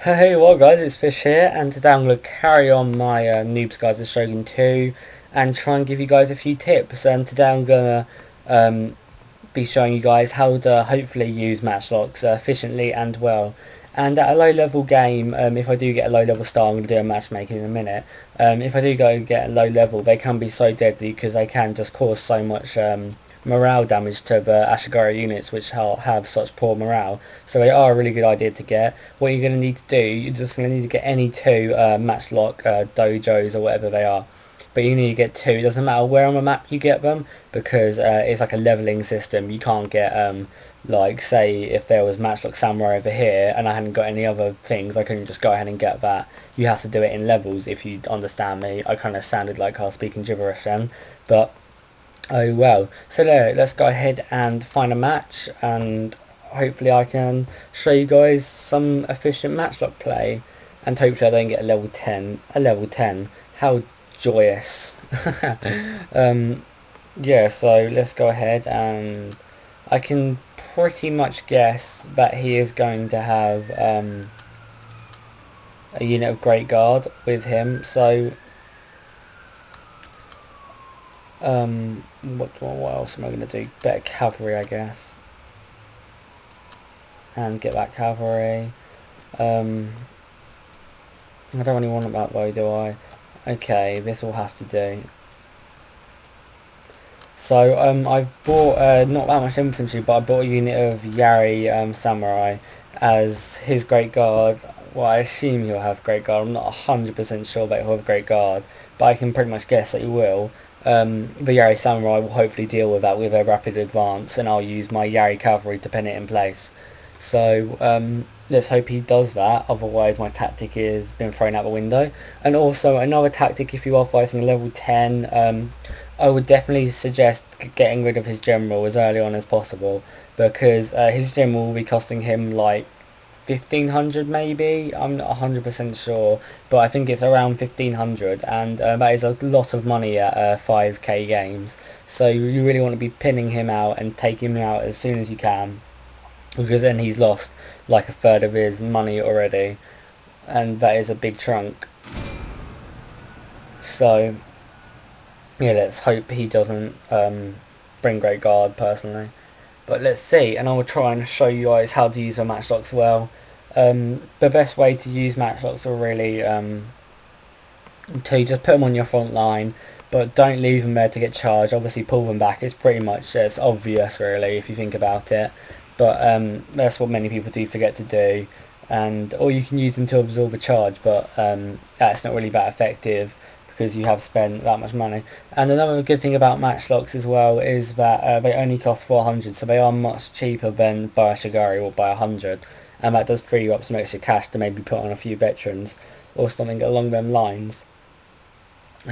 Hey, well guys, it's Fish here, and today I'm going to carry on my Noobs guys with Shogun 2 and try and give you guys a few tips. And today I'm going to be showing you guys how to hopefully use matchlocks efficiently and well. And at a low level game, if I do get a low level star, I'm going to do a matchmaking in a minute. If I do go get a low level, they can be so deadly because they can just cause so much morale damage to the Ashigara units, which have such poor morale. So they are a really good idea to get. What you're going to need to do, you're just going to need to get any two matchlock dojos or whatever they are. But you need to get two. It doesn't matter where on the map you get them, because it's like a leveling system. You can't get like, say if there was matchlock samurai over here and I hadn't got any other things, I couldn't just go ahead and get that. You have to do it in levels, if you understand me. I kind of sounded like I was speaking gibberish then, but oh well. So there, let's go ahead and find a match, and hopefully I can show you guys some efficient matchlock play, and hopefully I don't get a level 10. A level 10. How joyous. Yeah, so let's go ahead, and I can pretty much guess that he is going to have a unit of Great Guard with him, so what else am I going to do? Better cavalry, I guess, and get that cavalry. I don't really want that though, do I? Okay, this will have to do. So I've bought not that much infantry, but I bought a unit of Yari Samurai as his Great Guard. Well, I assume he'll have Great Guard. I'm not 100% sure that he'll have Great Guard, but I can pretty much guess that he will. The Yari Samurai will hopefully deal with that with a rapid advance, and I'll use my Yari Cavalry to pin it in place. So let's hope he does that, otherwise my tactic has been thrown out the window. And also another tactic, if you are fighting a level 10, I would definitely suggest getting rid of his general as early on as possible, because his general will be costing him like 1500 maybe. I'm not 100% sure, but I think it's around 1500, and that is a lot of money at 5k games. So you really want to be pinning him out and taking him out as soon as you can, because then he's lost like a third of his money already, and that is a big chunk. So yeah, let's hope he doesn't bring Great Guard personally, but let's see. And I will try and show you guys how to use the matchlocks well. The best way to use matchlocks are really to just put them on your front line, but don't leave them there to get charged. Obviously pull them back. It's pretty much it's obvious really if you think about it, but that's what many people do forget to do. And or you can use them to absorb a charge, but that's not really that effective because you have spent that much money. And another good thing about matchlocks as well is that they only cost 400, so they are much cheaper than by a Shigari or by 100, and that does free you up some extra cash to maybe put on a few veterans or something along them lines.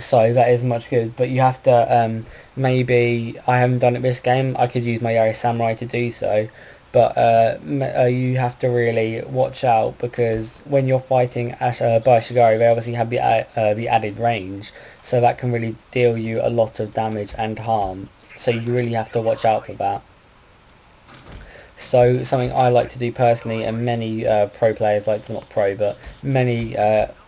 So that is much good, but you have to maybe, I haven't done it this game, I could use my Yari Samurai to do so, but you have to really watch out, because when you're fighting by Shigari, they obviously have the added range, so that can really deal you a lot of damage and harm, so you really have to watch out for that. So something I like to do personally, and many pro players like, not pro, but many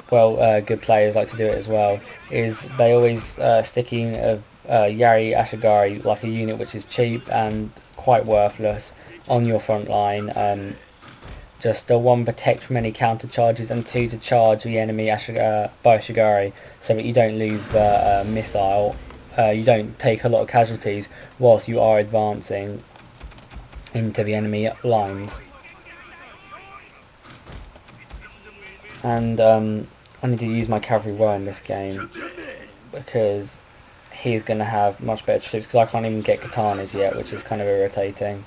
good players like to do it as well, is they always sticking a Yari Ashigari, like a unit which is cheap and quite worthless, on your front line. Just one, protect from any counter charges, and two, to charge the enemy by Ashigari, so that you don't lose the missile. You don't take a lot of casualties whilst you are advancing into the enemy lines. And I need to use my cavalry well in this game, because he's going to have much better troops, because I can't even get katanas yet, which is kind of irritating.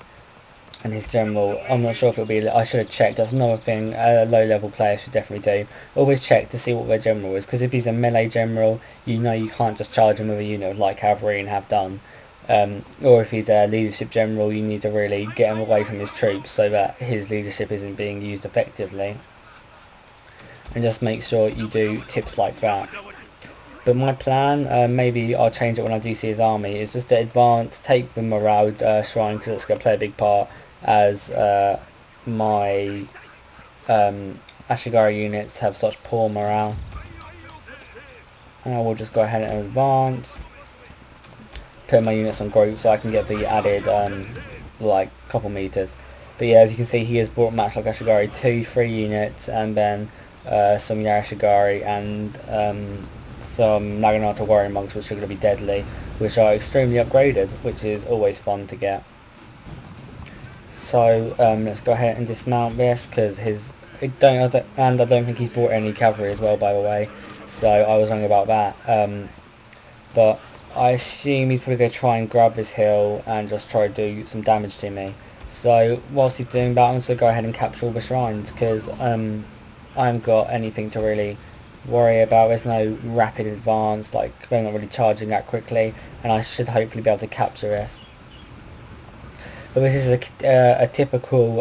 And his general, I'm not sure if it'll be, I should have checked, that's another thing a low level player should definitely do. Always check to see what their general is, because if he's a melee general, you know you can't just charge him with a unit of light cavalry and have done. Or if he's a leadership general, you need to really get him away from his troops so that his leadership isn't being used effectively. And just make sure you do tips like that. But my plan, maybe I'll change it when I do see his army, is just to advance, take the morale shrine, because it's going to play a big part as my Ashigari units have such poor morale. And I will just go ahead and advance. Put my units on group so I can get the added like couple meters. But yeah, as you can see, he has brought Matchlock Ashigari 2, 3 units, and then some Yarashigari and some Naginata Warrior Monks, which are going to be deadly, which are extremely upgraded, which is always fun to get. So let's go ahead and dismount this, because I don't think he's brought any cavalry as well, by the way. So I was wrong about that. But I assume he's probably going to try and grab this hill and just try to do some damage to me. So whilst he's doing that, I'm just going to go ahead and capture all the shrines, because I haven't got anything to really worry about. There's no rapid advance, like they're not really charging that quickly, and I should hopefully be able to capture this. But this is a typical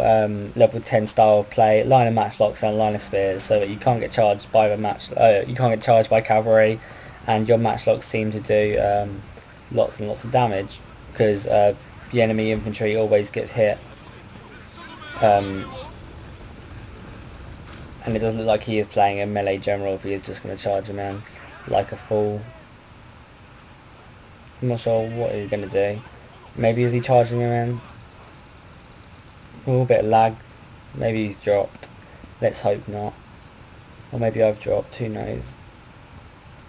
level 10 style of play: line of matchlocks and line of spears, so that you can't get charged by you can't get charged by cavalry, and your matchlocks seem to do lots and lots of damage, because the enemy infantry always gets hit. And it doesn't look like he is playing a melee general if he is just going to charge him in like a fool. I'm not sure what he's going to do. Maybe is he charging him in? A little bit of lag. Maybe he's dropped. Let's hope not. Or maybe I've dropped, who knows.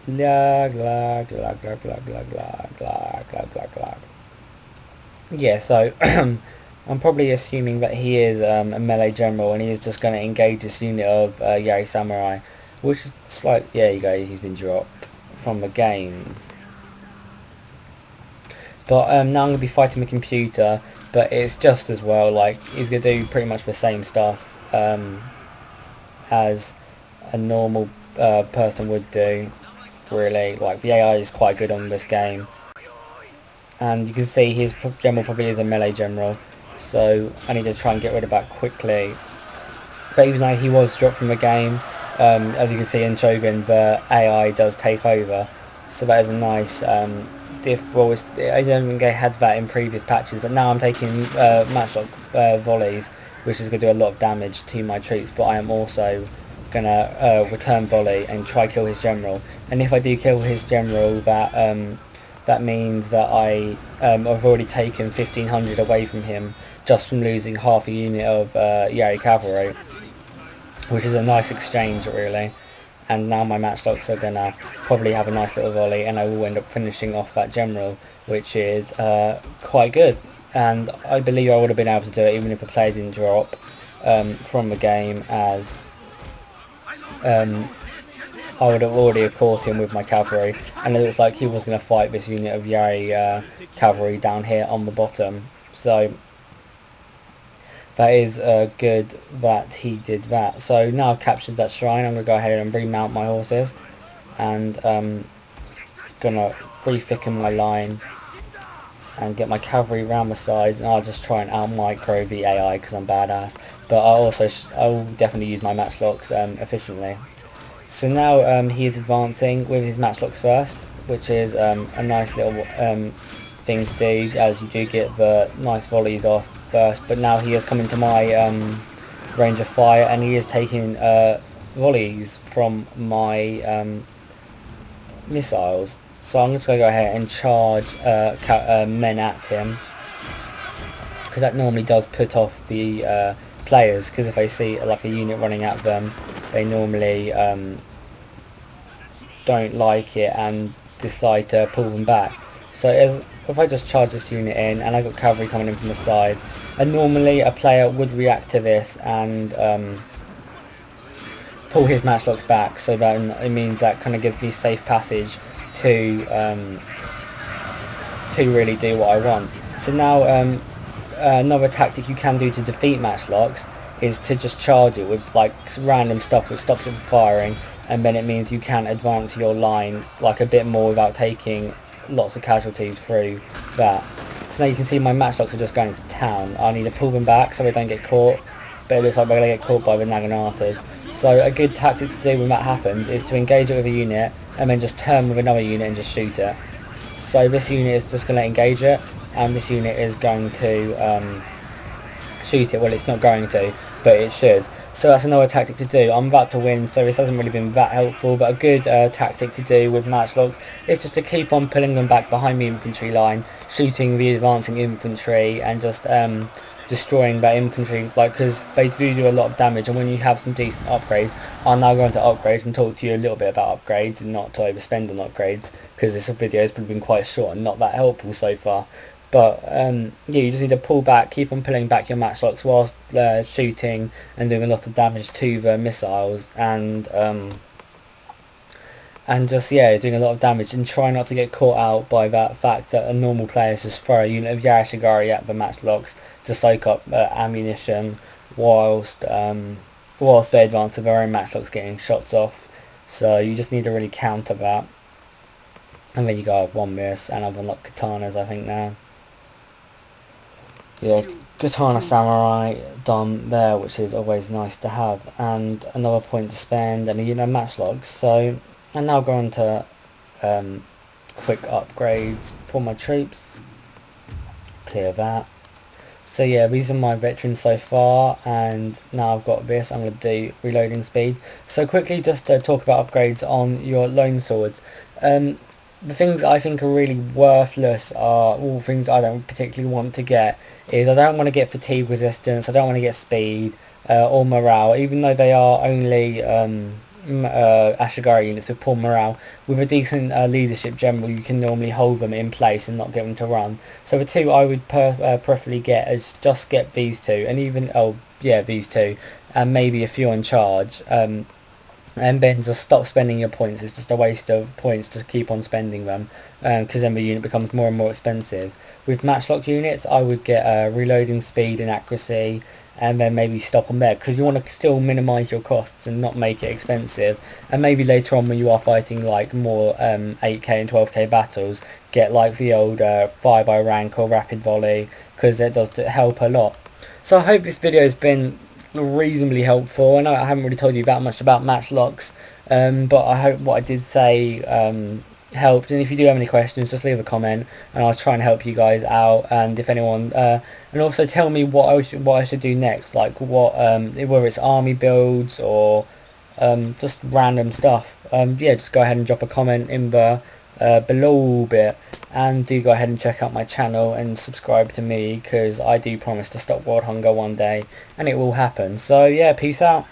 Lag, lag, lag, lag, lag, lag, lag, lag, lag, lag, lag. Yeah, so I'm probably assuming that he is a melee general, and he is just going to engage this unit of Yari Samurai, which is like, there you go, he's been dropped from the game. But now I'm going to be fighting the computer, but it's just as well, like, he's going to do pretty much the same stuff as a normal person would do, really. Like, the AI is quite good on this game. And you can see his general probably is a melee general, so I need to try and get rid of that quickly. But even though he was dropped from the game, as you can see in Shogun, the AI does take over, so that is a nice well, I don't think I had that in previous patches, but now I'm taking matchlock volleys, which is going to do a lot of damage to my troops, but I am also going to return volley and try kill his general. And if I do kill his general, that means that I've already taken 1500 away from him just from losing half a unit of Yari cavalry, which is a nice exchange, really. And now my matchlocks are going to probably have a nice little volley, and I will end up finishing off that general, which is quite good. And I believe I would have been able to do it even if the player didn't drop from the game, as I would have already caught him with my cavalry, and it looks like he was going to fight this unit of Yari cavalry down here on the bottom. So that is good that he did that. So now I've captured that shrine, I'm going to go ahead and remount my horses, and going to re-thicken my line and get my cavalry around the sides, and I'll just try and out-micro the AI because I'm badass. But I will definitely use my matchlocks efficiently. So now he is advancing with his matchlocks first, which is a nice little thing to do, as you do get the nice volleys off first. But now he has come into my range of fire, and he is taking volleys from my missiles. So I'm just going to go ahead and charge men at him, because that normally does put off the players, because if they see like a unit running at them, they normally don't like it and decide to pull them back. So if I just charge this unit in, and I got cavalry coming in from the side, and normally a player would react to this and pull his matchlocks back, so that it means that kind of gives me safe passage to really do what I want. So now another tactic you can do to defeat matchlocks is to just charge it with like random stuff which stops it from firing, and then it means you can advance your line like a bit more without taking lots of casualties through that. So now you can see my matchlocks are just going to town. I need to pull them back so they don't get caught, but it looks like they're going to get caught by the Naginatas. So a good tactic to do when that happens is to engage it with a unit and then just turn with another unit and just shoot it. So this unit is just going to engage it, and this unit is going to shoot it. Well, it's not going to, but it should. So that's another tactic to do. I'm about to win, so this hasn't really been that helpful, but a good tactic to do with matchlocks is just to keep on pulling them back behind the infantry line, shooting the advancing infantry, and just destroying that infantry, like, because they do a lot of damage. And when you have some decent upgrades, I'll now go into upgrades and talk to you a little bit about upgrades and not to overspend on upgrades, because this video has been quite short and not that helpful so far. But yeah, you just need to pull back, keep on pulling back your matchlocks whilst shooting and doing a lot of damage to the missiles, and just, yeah, doing a lot of damage, and try not to get caught out by that fact that a normal player is just throw a unit of Yarashigari at the matchlocks to soak up ammunition whilst they advance with their own matchlocks getting shots off. So you just need to really counter that. And then you go, I've won this, and I've unlocked katanas, I think, now. Yeah, Katana Samurai done there, which is always nice to have, and another point to spend, and a unit of matchlocks. So, and now go on to quick upgrades for my troops. Clear that. So yeah, these are my veterans so far, and now I've got this, I'm going to do reloading speed. So quickly, just to talk about upgrades on your lone swords. The things I think are really worthless are all things I don't particularly want to get. I don't want to get fatigue resistance, I don't want to get speed, or morale, even though they are only Ashigari units with poor morale. With a decent leadership general, you can normally hold them in place and not get them to run. So the two I would preferably get is just get these two, and even, these two, and maybe a few on charge. And then just stop spending your points. It's just a waste of points to keep on spending them, because then the unit becomes more and more expensive. With matchlock units, I would get reloading speed and accuracy, and then maybe stop on there, because you want to still minimise your costs and not make it expensive. And maybe later on, when you are fighting like more 8k and 12k battles, get like the old fire by rank or rapid volley, because it does help a lot. So I hope this video has been reasonably helpful. I know I haven't really told you that much about matchlocks, but I hope what I did say helped. And if you do have any questions, just leave a comment, and I'll try and help you guys out. And if anyone, and also tell me what I should do next, like what whether it's army builds or just random stuff. Yeah, just go ahead and drop a comment in the below bit, and do go ahead and check out my channel and subscribe to me, because I do promise to stop world hunger one day, and it will happen. So yeah, peace out.